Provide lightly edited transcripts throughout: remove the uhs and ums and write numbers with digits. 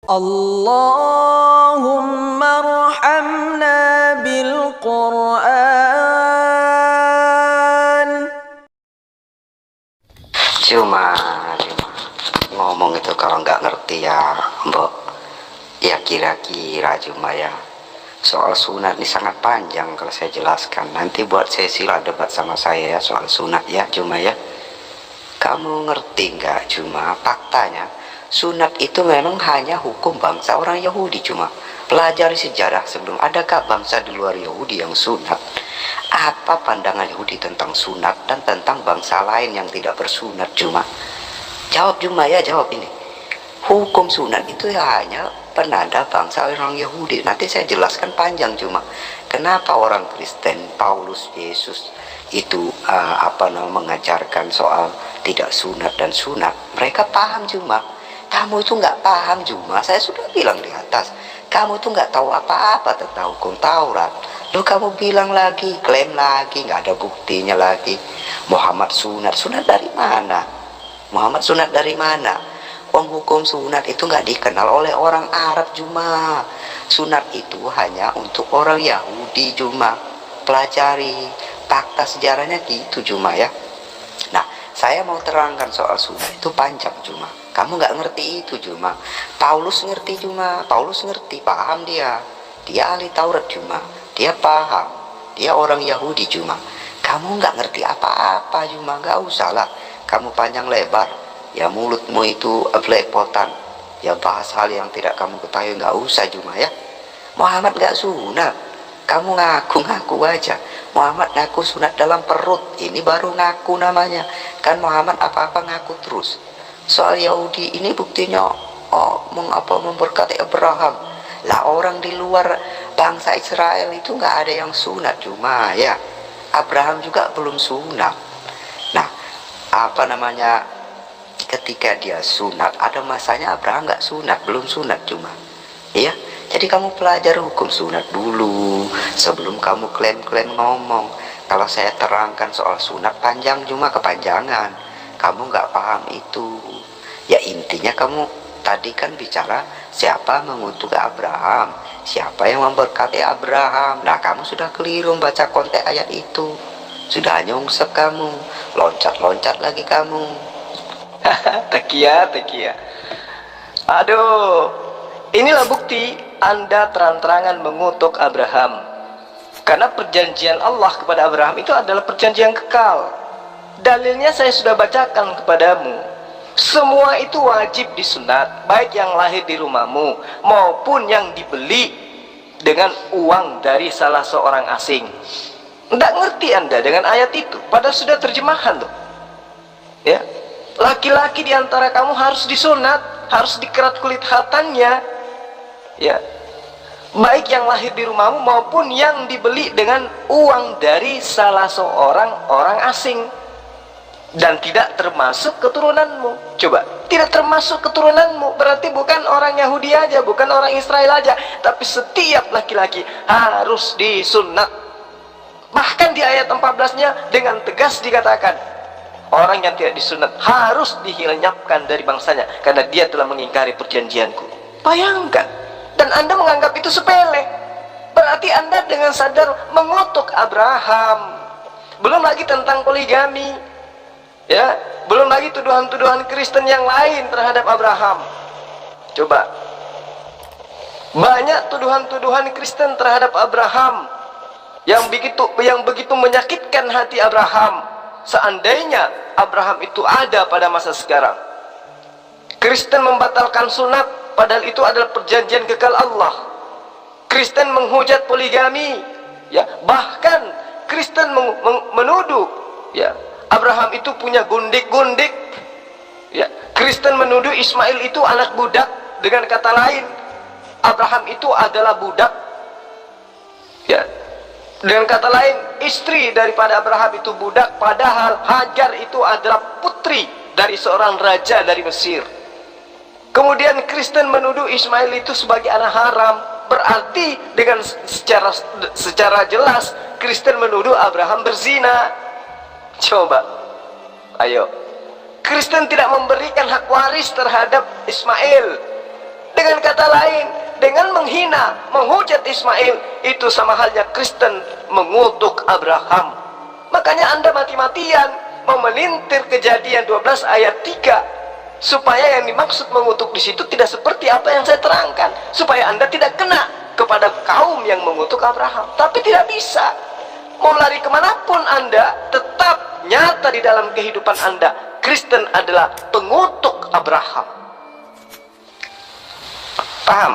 اللهم ارحمنا بالقرآن. Cuma ngomong itu kalau nggak ngerti ya mbok, ya kira-kira cuma ya. Soal sunat ini sangat panjang kalau saya jelaskan. Nanti buat sesi lah debat sama saya ya soal sunat ya cuma ya. Kamu ngerti nggak cuma faktanya sunat itu memang hanya hukum bangsa orang Yahudi. Cuma pelajari sejarah sebelum, adakah bangsa di luar Yahudi yang sunat? Apa pandangan Yahudi tentang sunat dan tentang bangsa lain yang tidak bersunat? Cuma jawab cuma ya, jawab ini. Hukum sunat itu ya hanya penanda bangsa orang Yahudi. Nanti saya jelaskan panjang cuma kenapa orang Kristen, Paulus, Yesus itu mengajarkan soal tidak sunat dan sunat. Mereka paham cuma kamu itu nggak paham cuma. Saya sudah bilang di atas, kamu tuh nggak tahu apa-apa tentang hukum Taurat. Loh kamu bilang lagi, klaim lagi, nggak ada buktinya lagi. Muhammad sunat, sunat dari mana? Muhammad sunat dari mana? Hukum sunat itu nggak dikenal oleh orang Arab cuma. Sunat itu hanya untuk orang Yahudi cuma. Pelajari fakta sejarahnya gitu cuma ya. Nah, saya mau terangkan soal sunat itu panjang cuma. Kamu nggak ngerti itu cuma. Paulus ngerti cuma. Paulus ngerti, paham dia. Dia ahli Taurat cuma. Dia paham. Dia orang Yahudi cuma. Kamu nggak ngerti apa-apa cuma. Nggak usah lah. Kamu panjang lebar. Ya mulutmu itu belepotan. Ya bahas hal yang tidak kamu ketahui, nggak usah cuma ya. Muhammad nggak sunat. Kamu ngaku-ngaku aja. Muhammad ngaku sunat dalam perut. Ini baru ngaku namanya. Kan Muhammad apa-apa ngaku terus. Soal Yahudi ini buktinya memberkati Abraham. Lah orang di luar bangsa Israel itu nggak ada yang sunat cuma ya. Abraham juga belum sunat. Nah, ketika dia sunat, ada masanya Abraham nggak sunat, belum sunat cuma. Ya, jadi kamu pelajari hukum sunat dulu sebelum kamu klaim-klaim ngomong. Kalau saya terangkan soal sunat panjang cuma kepanjangan. Kamu nggak paham itu. Ya intinya kamu tadi kan bicara siapa mengutuk Abraham, siapa yang memberkati Abraham. Nah kamu sudah keliru baca konteks ayat itu. Sudah nyungsep kamu, loncat-loncat lagi kamu. Tekia. Aduh, inilah bukti Anda terang-terangan mengutuk Abraham. Karena perjanjian Allah kepada Abraham itu adalah perjanjian kekal. Dalilnya saya sudah bacakan kepadamu. Semua itu wajib disunat, baik yang lahir di rumahmu maupun yang dibeli dengan uang dari salah seorang asing. Tidak ngerti Anda dengan ayat itu, padahal sudah terjemahan loh. Ya, laki-laki di antara kamu harus disunat, harus dikerat kulit khatannya. Ya, baik yang lahir di rumahmu maupun yang dibeli dengan uang dari salah seorang orang asing. Dan tidak termasuk keturunanmu. Coba, tidak termasuk keturunanmu berarti bukan orang Yahudi aja, bukan orang Israel aja, tapi setiap laki-laki harus disunat. Bahkan di ayat 14-nya dengan tegas dikatakan, orang yang tidak disunat harus dilenyapkan dari bangsanya karena dia telah mengingkari perjanjianku. Bayangkan, dan Anda menganggap itu sepele. Berarti Anda dengan sadar mengutuk Abraham. Belum lagi tentang poligami. Ya, belum lagi tuduhan-tuduhan Kristen yang lain terhadap Abraham. Coba, banyak tuduhan-tuduhan Kristen terhadap Abraham yang begitu menyakitkan hati Abraham. Seandainya Abraham itu ada pada masa sekarang, Kristen membatalkan sunat padahal itu adalah perjanjian kekal Allah. Kristen menghujat poligami, ya, bahkan Kristen menuduh, ya, Abraham itu punya gundik-gundik. Ya, Kristen menuduh Ismail itu anak budak. Dengan kata lain, Abraham itu adalah budak. Ya, dengan kata lain, istri daripada Abraham itu budak, padahal Hajar itu adalah putri dari seorang raja dari Mesir. Kemudian Kristen menuduh Ismail itu sebagai anak haram. Berarti dengan secara jelas Kristen menuduh Abraham berzina. Coba, ayo. Kristen tidak memberikan hak waris terhadap Ismail. Dengan kata lain, dengan menghina, menghujat Ismail, itu sama halnya Kristen mengutuk Abraham. Makanya Anda mati-matian mau melintir Kejadian 12 ayat 3, supaya yang dimaksud mengutuk di situ tidak seperti apa yang saya terangkan, supaya Anda tidak kena kepada kaum yang mengutuk Abraham. Tapi tidak bisa. Mau lari kemanapun Anda, tetap nyata di dalam kehidupan Anda, Kristen adalah pengutuk Abraham. Paham?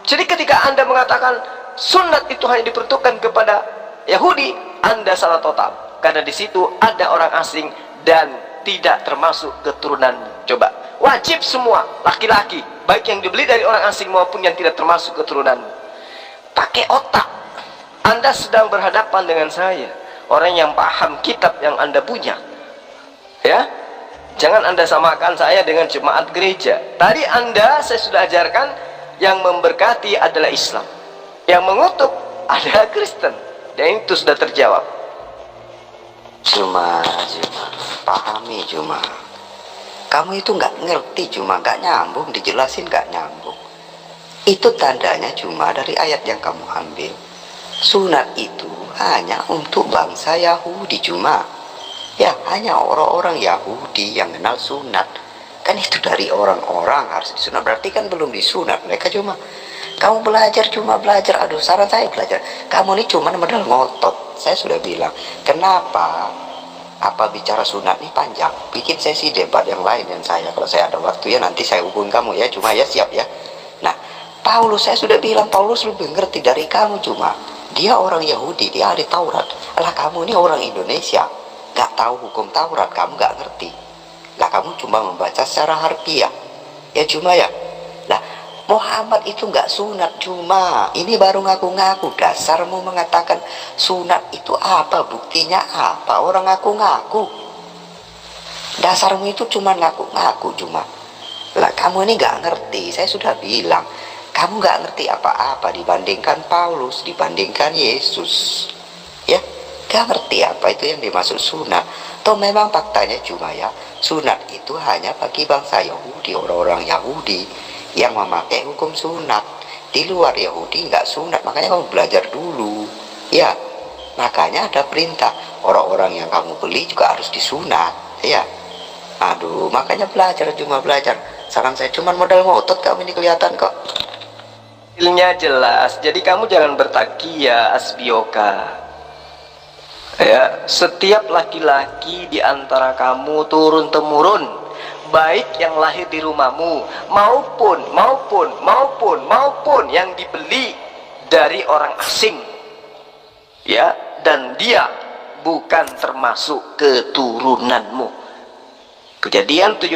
Jadi ketika Anda mengatakan sunat itu hanya diperuntukkan kepada Yahudi, Anda salah total. Karena di situ ada orang asing dan tidak termasuk keturunanmu. Coba, wajib semua laki-laki, baik yang dibeli dari orang asing maupun yang tidak termasuk keturunanmu. Pakai otak. Anda sedang berhadapan dengan saya, orang yang paham kitab yang Anda punya. Ya, jangan Anda samakan saya dengan jemaat gereja. Tadi saya sudah ajarkan, yang memberkati adalah Islam, yang mengutuk adalah Kristen, dan itu sudah terjawab. Cuma pahami, cuma kamu itu nggak ngerti, cuma nggak nyambung, dijelasin nggak nyambung. Itu tandanya cuma dari ayat yang kamu ambil. Sunat itu hanya untuk bangsa Yahudi, cuma ya hanya orang-orang Yahudi yang kenal sunat. Kan itu dari orang-orang harus disunat, berarti kan belum disunat. Mereka cuma, kamu belajar, cuma belajar. Aduh, saran saya belajar. Kamu ini cuma modal ngotot. Saya sudah bilang, kenapa apa bicara sunat ini panjang, bikin sesi debat yang lain dan saya, kalau saya ada waktu ya nanti saya hubungi kamu ya, cuma ya siap ya. Nah, Paulus, saya sudah bilang Paulus lebih ngerti dari kamu, cuma dia orang Yahudi, dia ahli Taurat. Lah kamu ini orang Indonesia, gak tahu hukum Taurat, kamu gak ngerti. Lah kamu cuma membaca secara harfiah ya, cuma ya. Lah Muhammad itu nggak sunat, cuma ini baru ngaku-ngaku. Dasarmu mengatakan sunat itu apa, buktinya apa? Orang ngaku-ngaku. Dasarmu itu cuma ngaku-ngaku, cuma. Lah kamu ini nggak ngerti, saya sudah bilang kamu nggak ngerti apa-apa dibandingkan Paulus, dibandingkan Yesus ya. Gak ngerti apa itu yang dimaksud sunat. Toh memang faktanya cuma ya, sunat itu hanya bagi bangsa Yahudi, orang-orang Yahudi yang memakai hukum sunat. Di luar Yahudi nggak sunat, makanya kamu belajar dulu ya. Makanya ada perintah orang-orang yang kamu beli juga harus disunat ya. Aduh, makanya belajar, cuma belajar. Saran saya cuma modal ngotot, kamu ini kelihatan kok. Ilnya jelas, jadi kamu jangan bertakia asbioka. Ya, setiap laki-laki di antara kamu turun-temurun, baik yang lahir di rumahmu maupun yang dibeli dari orang asing, ya, dan dia bukan termasuk keturunanmu. Kejadian 17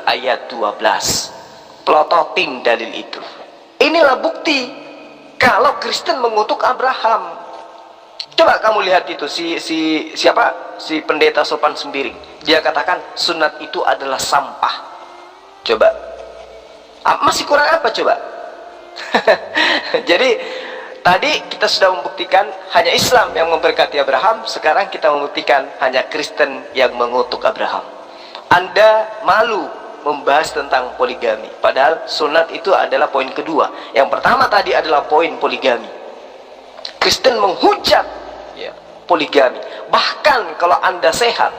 ayat 12. Plototin dalil itu. Inilah bukti kalau Kristen mengutuk Abraham. Coba kamu lihat itu siapa? Si pendeta sopan sembiring. Dia katakan sunat itu adalah sampah. Coba. Masih kurang apa coba? Jadi tadi kita sudah membuktikan hanya Islam yang memberkati Abraham. Sekarang kita membuktikan hanya Kristen yang mengutuk Abraham. Anda malu membahas tentang poligami, padahal sunat itu adalah poin kedua. Yang pertama tadi adalah poin poligami. Kristen menghujat ya, poligami. Bahkan kalau Anda sehat,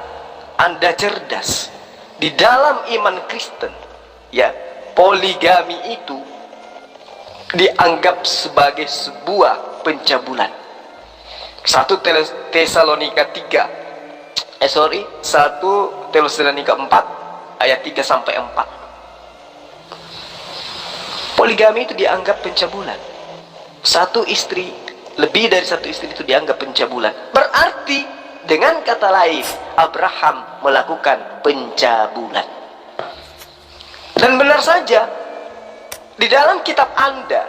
Anda cerdas, di dalam iman Kristen ya, poligami itu dianggap sebagai sebuah pencabulan. 1 Tesalonika 4 ayat 3 sampai 4. Poligami itu dianggap pencabulan. Satu istri, lebih dari satu istri itu dianggap pencabulan. Berarti dengan kata lain, Abraham melakukan pencabulan. Dan benar saja, di dalam kitab Anda,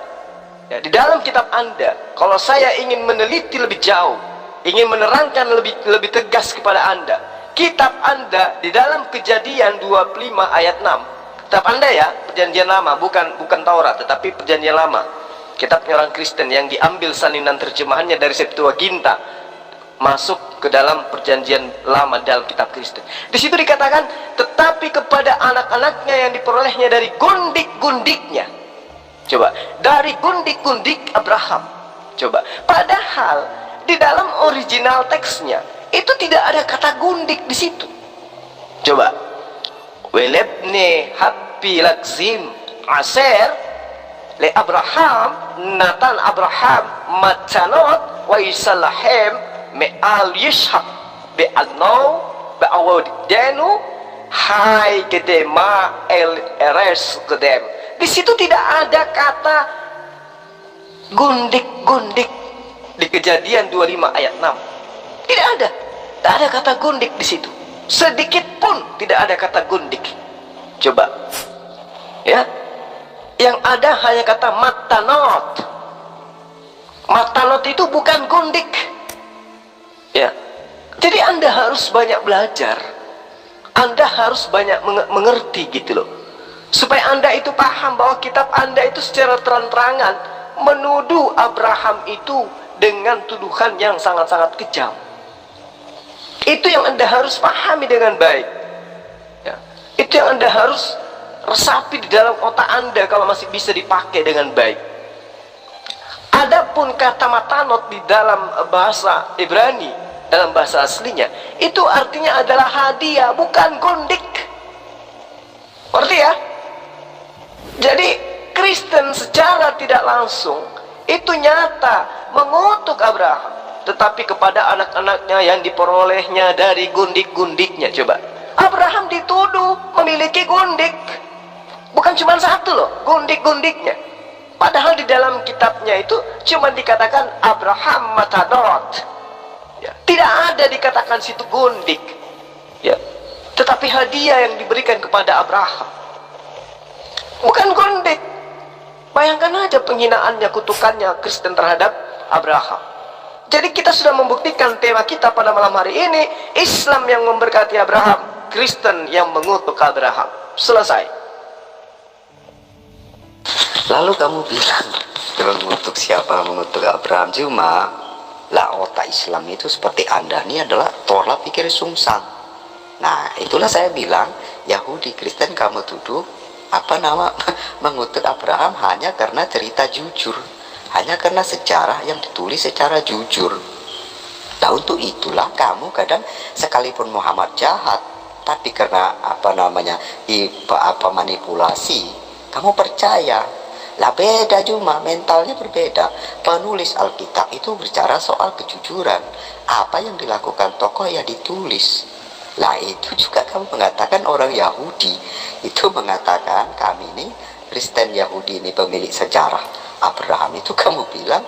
ya, di dalam kitab Anda, kalau saya ingin meneliti lebih jauh, ingin menerangkan lebih tegas kepada Anda, kitab Anda di dalam Kejadian 25 ayat 6, kitab Anda ya, perjanjian lama, bukan Taurat, tetapi perjanjian lama, kitabnya orang Kristen yang diambil salinan terjemahannya dari Septuaginta, masuk ke dalam perjanjian lama dalam kitab Kristen. Di situ dikatakan, tetapi kepada anak-anaknya yang diperolehnya dari gundik-gundiknya, Coba, dari gundik-gundik Abraham. Coba, padahal di dalam original teksnya itu tidak ada kata gundik di situ. Coba, welebne happy lakzim aser le Abraham natan Abraham matanot wa isalahem me al yishak be anau be awadenu hai kedema el eres kedem. Di situ tidak ada kata gundik-gundik di Kejadian 25 ayat 6. Tidak ada. Tidak ada kata gundik di situ. Sedikit pun tidak ada kata gundik. Coba. Ya. Yang ada hanya kata matanot. Matanot itu bukan gundik. Ya. Jadi Anda harus banyak belajar. Anda harus banyak mengerti gitu loh. Supaya Anda itu paham bahwa kitab Anda itu secara terang-terangan menuduh Abraham itu dengan tuduhan yang sangat-sangat kejam. Itu yang Anda harus pahami dengan baik. Ya. Itu yang Anda harus resapi di dalam otak Anda kalau masih bisa dipakai dengan baik. Adapun kata matanot di dalam bahasa Ibrani, dalam bahasa aslinya, itu artinya adalah hadiah, bukan gundik. Ngerti ya? Jadi Kristen secara tidak langsung itu nyata mengutuk Abraham, tetapi kepada anak-anaknya yang diperolehnya dari gundik-gundiknya. Coba, Abraham dituduh memiliki gundik, bukan cuma satu loh gundik-gundiknya. Padahal di dalam kitabnya itu cuma dikatakan Abraham matadot, ya, tidak ada dikatakan situ gundik, ya, tetapi hadiah yang diberikan kepada Abraham, bukan gundik. Bayangkan aja penghinaannya, kutukannya Kristen terhadap Abraham. Jadi kita sudah membuktikan tema kita pada malam hari ini, Islam yang memberkati Abraham, Kristen yang mengutuk Abraham. Selesai. Lalu kamu bilang mengutuk siapa? Mengutuk Abraham. Cuma lah otak Islam itu seperti Anda ini adalah pola pikir sungsang. Nah itulah saya bilang Yahudi Kristen kamu tuduh mengutuk Abraham hanya karena cerita jujur, hanya karena sejarah yang ditulis secara jujur. Nah untuk itulah kamu kadang sekalipun Muhammad jahat, tapi karena manipulasi, kamu percaya. Lah beda, cuma mentalnya berbeda. Penulis Alkitab itu bicara soal kejujuran. Apa yang dilakukan tokoh ya ditulis. Lah itu juga kamu mengatakan orang Yahudi itu mengatakan kami ini Kristen Yahudi ini pemilik sejarah Abraham, itu kamu bilang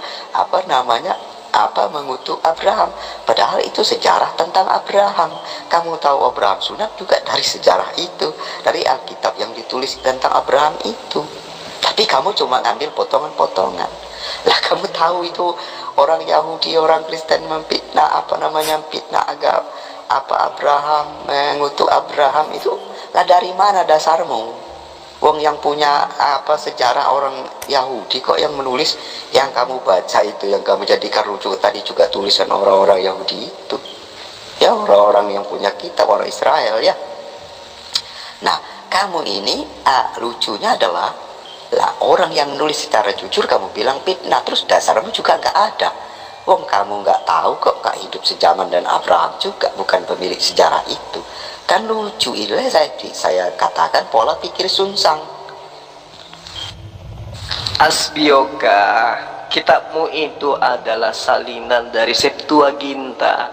mengutuk Abraham, padahal itu sejarah tentang Abraham. Kamu tahu Abraham sunat juga dari sejarah itu, dari Alkitab yang ditulis tentang Abraham itu. Tapi kamu cuma ngambil potongan-potongan. Lah kamu tahu itu orang Yahudi, orang Kristen memfitnah fitnah agama Abraham, mengutuk Abraham itu. Lah dari mana dasarmu? Wong yang punya sejarah orang Yahudi kok yang menulis, yang kamu baca itu, yang kamu jadikan rujuk tadi juga tulisan orang-orang Yahudi itu. Ya orang-orang yang punya kitab, orang Israel ya. Nah kamu ini lucunya adalah orang yang menulis secara jujur kamu bilang fitnah, terus dasarmu juga nggak ada. Wong kamu nggak tahu kok hidup sejaman dan Abraham juga bukan pemilik sejarah itu. Kan lucu. Inilah saya katakan pola pikir sungsang. Asbioka, kitabmu itu adalah salinan dari Septuaginta.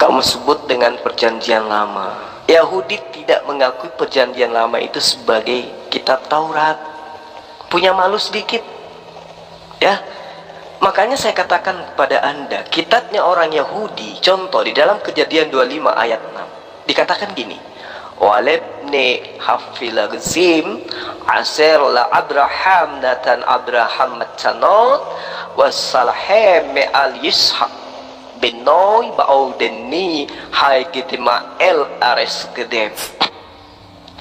Kamu sebut dengan perjanjian lama. Yahudi tidak mengakui perjanjian lama itu sebagai kitab Taurat. Punya malu sedikit, ya. Makanya saya katakan kepada Anda, kitabnya orang Yahudi, contoh di dalam Kejadian 25 ayat 6, dikatakan gini, walebne hafilagzim aser la Abraham natan Abraham matanot wasalahem al yishak benoy baudeni hai kitima el ares kedem.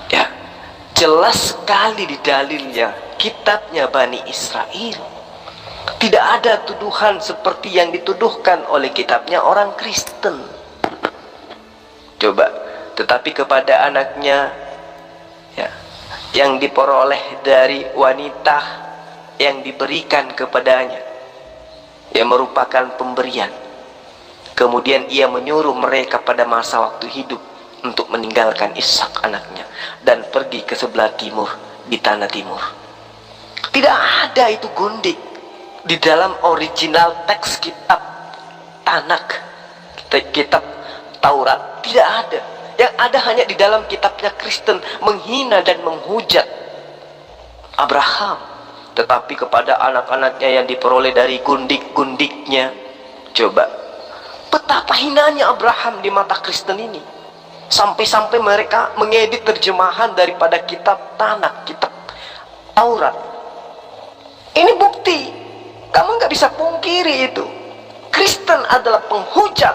Ya, jelas sekali di dalilnya kitabnya Bani Israel. Tidak ada tuduhan seperti yang dituduhkan oleh kitabnya orang Kristen. Coba, tetapi kepada anaknya, ya, yang diperoleh dari wanita yang diberikan kepadanya, yang merupakan pemberian. Kemudian ia menyuruh mereka pada masa waktu hidup untuk meninggalkan Ishak anaknya dan pergi ke sebelah timur, di tanah timur. Tidak ada itu gundik di dalam original teks kitab Tanak, kitab Taurat. Tidak ada. Yang ada hanya di dalam kitabnya Kristen menghina dan menghujat Abraham. Tetapi kepada anak-anaknya yang diperoleh dari gundik-gundiknya, coba betapa hinanya Abraham di mata Kristen ini. Sampai-sampai mereka mengedit terjemahan daripada kitab Tanak, kitab Taurat. Ini bukti. Kamu nggak bisa pungkiri itu. Kristen adalah penghujat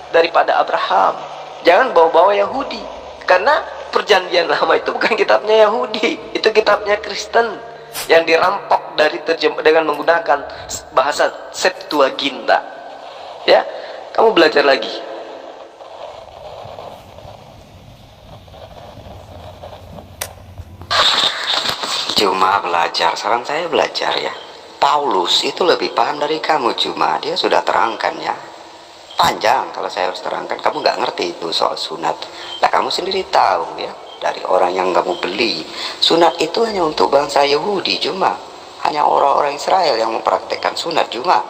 daripada Abraham. Jangan bawa-bawa Yahudi. Karena perjanjian lama itu bukan kitabnya Yahudi. Itu kitabnya Kristen yang dirampok dari dengan menggunakan bahasa Septuaginta. Ya, kamu belajar lagi. Cuma belajar, saran saya belajar ya. Paulus itu lebih paham dari kamu, cuma dia sudah terangkan ya. Panjang kalau saya harus terangkan, kamu nggak ngerti itu soal sunat. Nah kamu sendiri tahu ya, dari orang yang kamu beli, sunat itu hanya untuk bangsa Yahudi, cuma hanya orang-orang Israel yang mempraktekkan sunat, cuma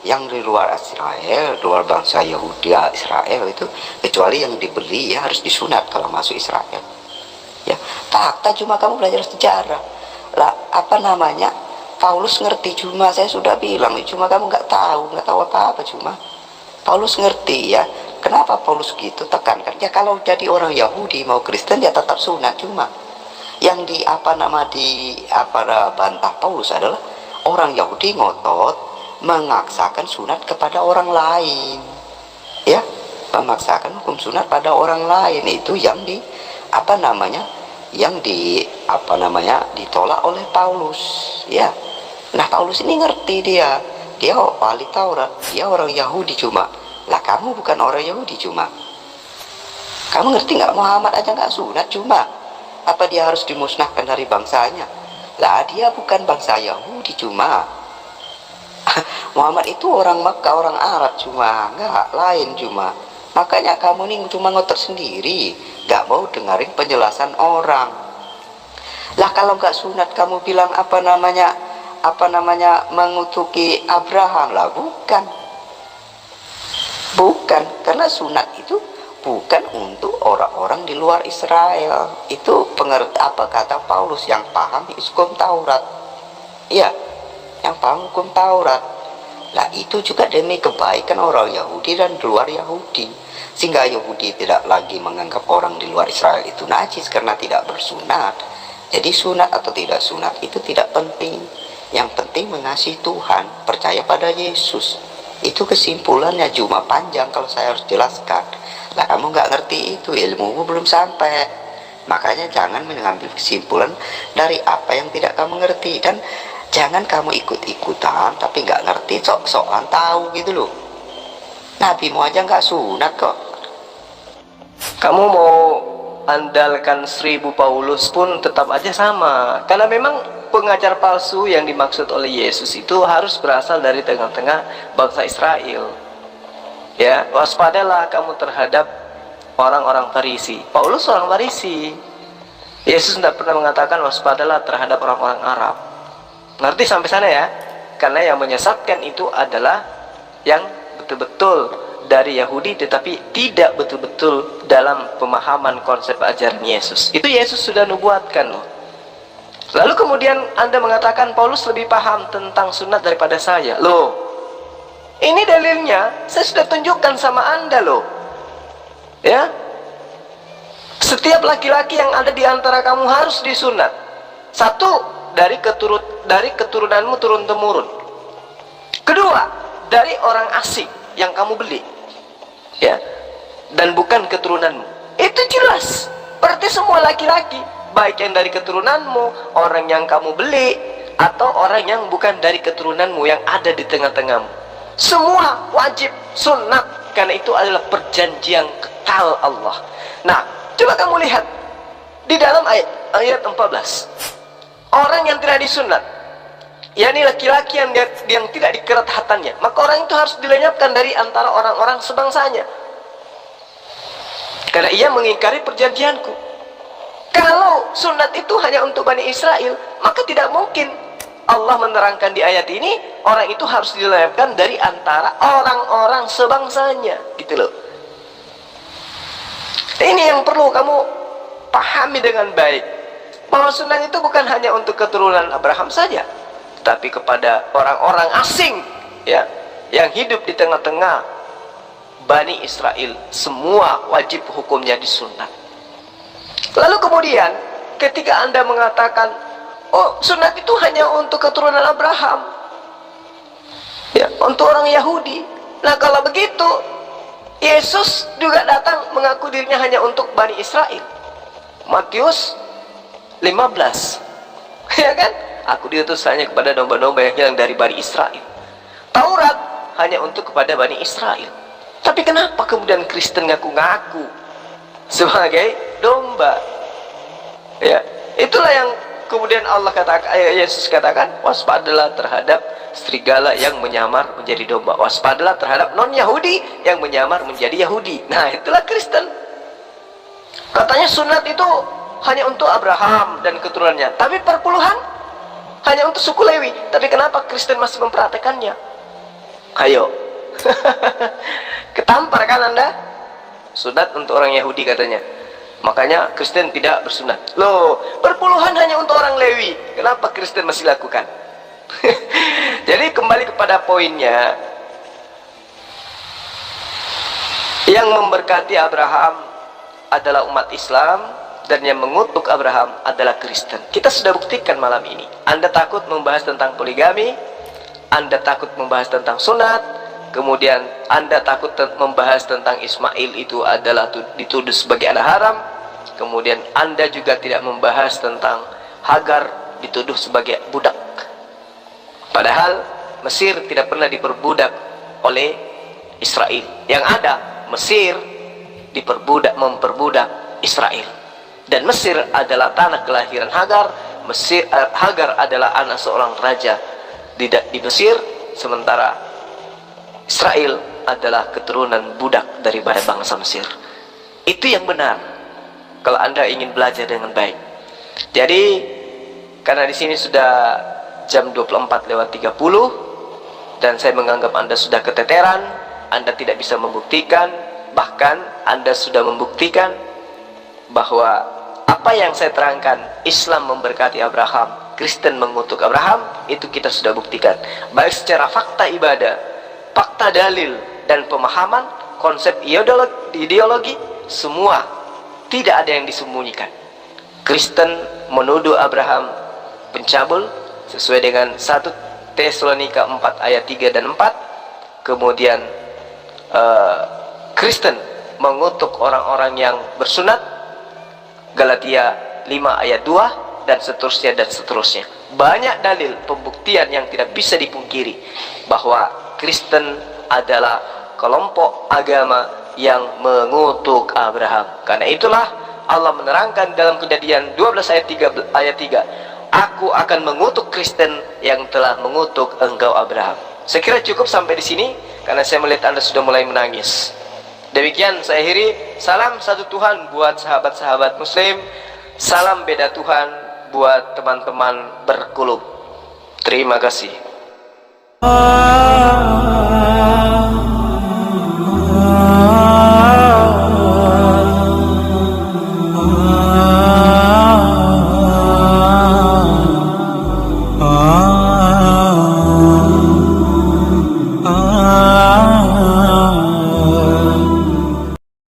yang di luar Israel, luar bangsa Yahudi Israel itu, kecuali yang dibeli ya harus disunat kalau masuk Israel. Ya, fakta, cuma kamu belajar sejarah. Lah apa namanya, Paulus ngerti, cuma saya sudah bilang, cuma kamu nggak tahu apa-apa. Cuma Paulus ngerti ya. Kenapa Paulus gitu tekankan ya, kalau jadi orang Yahudi mau Kristen ya tetap sunat. Cuma yang bantah Paulus adalah orang Yahudi ngotot memaksakan sunat kepada orang lain, ya, memaksakan hukum sunat pada orang lain. Itu yang ditolak oleh Paulus ya. Nah Paulus ini ngerti, dia ahli Taurat, dia orang Yahudi. Cuma lah kamu bukan orang Yahudi, cuma kamu ngerti nggak, Muhammad aja nggak sunat, cuma apa dia harus dimusnahkan dari bangsanya? Lah dia bukan bangsa Yahudi, cuma Muhammad itu orang Makkah, orang Arab, cuma nggak lain. Cuma makanya kamu nih cuma ngotot sendiri, nggak mau dengerin penjelasan orang. Lah kalau nggak sunat kamu bilang mengutuki Abraham. Lah bukan, karena sunat itu bukan untuk orang-orang di luar Israel. Itu kata Paulus yang paham hukum Taurat, iya, yang paham hukum Taurat. Lah itu juga demi kebaikan orang Yahudi dan di luar Yahudi, sehingga Yahudi tidak lagi menganggap orang di luar Israel itu najis karena tidak bersunat. Jadi sunat atau tidak sunat itu tidak penting. Yang penting mengasihi Tuhan, percaya pada Yesus. Itu kesimpulannya, cuma panjang kalau saya harus jelaskan. Lah kamu nggak ngerti itu, ilmumu belum sampai. Makanya jangan mengambil kesimpulan dari apa yang tidak kamu ngerti. Dan jangan kamu ikut-ikutan tapi nggak ngerti, sok-sokan tahu gitu loh. Nabimu aja nggak sunat kok. Kamu mau andalkan 1000 Paulus pun tetap aja sama. Karena memang pengajar palsu yang dimaksud oleh Yesus itu harus berasal dari tengah-tengah bangsa Israel. Ya, waspadalah kamu terhadap orang-orang Farisi. Paulus orang Farisi. Yesus tidak pernah mengatakan waspadalah terhadap orang-orang Arab. Ngerti sampai sana ya? Karena yang menyesatkan itu adalah yang betul-betul dari Yahudi tetapi tidak betul-betul dalam pemahaman konsep ajaran Yesus. Itu Yesus sudah nubuatkan loh. Lalu kemudian Anda mengatakan Paulus lebih paham tentang sunat daripada saya. Loh, ini dalilnya saya sudah tunjukkan sama Anda loh. Ya, setiap laki-laki yang ada di antara kamu harus disunat. Satu, dari keturunanmu turun temurun. Kedua, dari orang asing yang kamu beli, ya, dan bukan keturunanmu. Itu jelas. Berarti semua laki-laki, baik yang dari keturunanmu, orang yang kamu beli, atau orang yang bukan dari keturunanmu yang ada di tengah-tengahmu, semua wajib sunat, karena itu adalah perjanjian kekal Allah. Nah, coba kamu lihat di dalam ayat ayat 14. Orang yang tidak disunat, yakni laki-laki yang tidak dikerat hatannya, maka orang itu harus dilenyapkan dari antara orang-orang sebangsanya, karena ia mengingkari perjanjianku. Kalau sunat itu hanya untuk Bani Israel, maka tidak mungkin Allah menerangkan di ayat ini orang itu harus dilenyapkan dari antara orang-orang sebangsanya, gitu loh. Ini yang perlu kamu pahami dengan baik, bahwa sunat itu bukan hanya untuk keturunan Abraham saja, tapi kepada orang-orang asing, ya, yang hidup di tengah-tengah Bani Israel, semua wajib hukumnya disunat. Lalu kemudian ketika Anda mengatakan, oh, sunat itu hanya untuk keturunan Abraham, ya, untuk orang Yahudi. Nah, kalau begitu Yesus juga datang mengaku dirinya hanya untuk Bani Israel. Matius 15, ya kan? Aku diutus hanya kepada domba-domba yang hilang dari Bani Israel. Taurat hanya untuk kepada Bani Israel. Tapi kenapa kemudian Kristen ngaku-ngaku sebagai domba? Ya, itulah yang kemudian Allah katakan, Yesus katakan, waspadalah terhadap serigala yang menyamar menjadi domba, waspadalah terhadap non-Yahudi yang menyamar menjadi Yahudi. Nah, itulah Kristen. Katanya sunat itu hanya untuk Abraham dan keturunannya, tapi perpuluhan hanya untuk suku Lewi. Tapi kenapa Kristen masih mempraktekannya? Ayo. Ketampar kan Anda? Sunat untuk orang Yahudi katanya, makanya Kristen tidak bersunat. Loh, perpuluhan hanya untuk orang Lewi, kenapa Kristen masih lakukan? Jadi kembali kepada poinnya, yang memberkati Abraham adalah umat Islam, dan yang mengutuk Abraham adalah Kristen. Kita sudah buktikan malam ini. Anda takut membahas tentang poligami, Anda takut membahas tentang sunat, kemudian Anda takut membahas tentang Ismail itu adalah dituduh sebagai anak haram, kemudian Anda juga tidak membahas tentang Hagar dituduh sebagai budak, padahal Mesir tidak pernah diperbudak oleh Israel. Yang ada, Mesir memperbudak Israel, dan Mesir adalah tanah kelahiran Hagar. Hagar adalah anak seorang raja di Mesir, sementara Israel adalah keturunan budak daripada bangsa Mesir. Itu yang benar kalau Anda ingin belajar dengan baik. Jadi karena di sini sudah jam 24:30 dan saya menganggap Anda sudah keteteran, Anda tidak bisa membuktikan, bahkan Anda sudah membuktikan bahwa apa yang saya terangkan, Islam memberkati Abraham, Kristen mengutuk Abraham, itu kita sudah buktikan, baik secara fakta ibadah, fakta dalil, dan pemahaman, konsep ideologi, semua tidak ada yang disembunyikan. Kristen menuduh Abraham pencabul sesuai dengan 1 Tesalonika 4 ayat 3 dan 4. Kemudian Kristen mengutuk orang-orang yang bersunat, Galatia 5 ayat 2, dan seterusnya dan seterusnya. Banyak dalil pembuktian yang tidak bisa dipungkiri bahwa Kristen adalah kelompok agama yang mengutuk Abraham. Karena itulah Allah menerangkan dalam Kejadian 12 ayat 3, aku akan mengutuk Kristen yang telah mengutuk engkau Abraham. Saya kira cukup sampai di sini, karena saya melihat Anda sudah mulai menangis. Demikian saya akhiri. Salam satu Tuhan buat sahabat-sahabat Muslim, salam beda Tuhan buat teman-teman berkulub. Terima kasih.